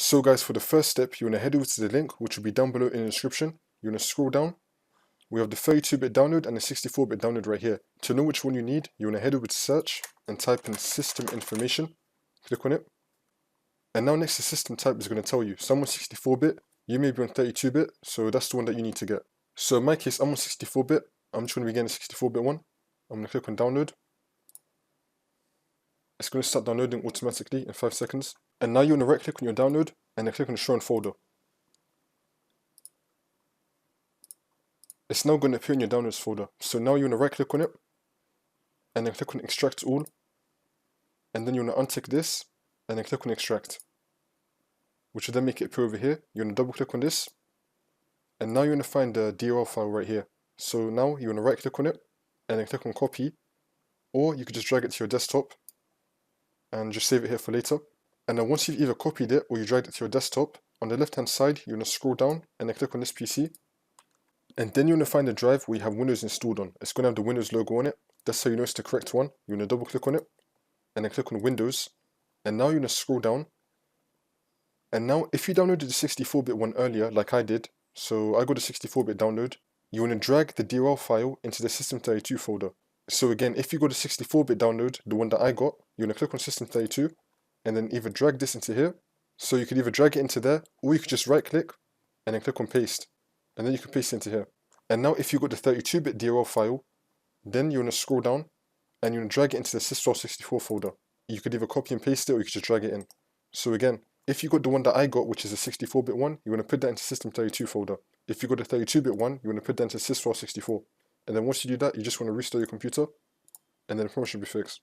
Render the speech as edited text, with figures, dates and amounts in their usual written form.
So guys, for the first step, you want to head over to the link, which will be down below in the description. You want to scroll down. We have the 32-bit download and the 64-bit download right here. To know which one you need, you want to head over to search and type in system information. Click on it. And now next to system type is going to tell you, so I'm on 64-bit, you may be on 32-bit, so that's the one that you need to get. So in my case, I'm on 64-bit. I'm just going to be getting the 64-bit one. I'm going to click on download. It's going to start downloading automatically in 5 seconds. And now you want to right click on your download and then click on show in folder. It's now going to appear in your downloads folder. So now you want to right click on it and then click on extract all. And then you want to untick this and then click on extract, which will then make it appear over here. You want to double click on this. And now you want to find the DLL file right here. So now you want to right click on it and then click on copy, or you could just drag it to your desktop and just save it here for later. And then once you've either copied it or you dragged it to your desktop, on the left hand side you want to scroll down and then click on this PC. And then you want to find the drive where you have Windows installed on. It's going to have the Windows logo on it. That's how you know it's the correct one. You want to double click on it and then click on Windows. And now you want to scroll down. And now if you downloaded the 64-bit one earlier, like I did, so I got a 64-bit download, you want to drag the DLL file into the System32 folder. So again, if you got a 64-bit download, the one that I got, you want to click on System32 and then either drag this into here. So you could either drag it into there, or you could just right click and then click on paste. And then you can paste it into here. And now if you got the 32-bit DLL file, then you want to scroll down and you want to drag it into the Sys64 folder. You could either copy and paste it or you could just drag it in. So again, if you got the one that I got, which is a 64-bit one, you want to put that into System32 folder. If you got a 32-bit one, you want to put that into Sys64. And then once you do that, you just want to restore your computer and then the problem should be fixed.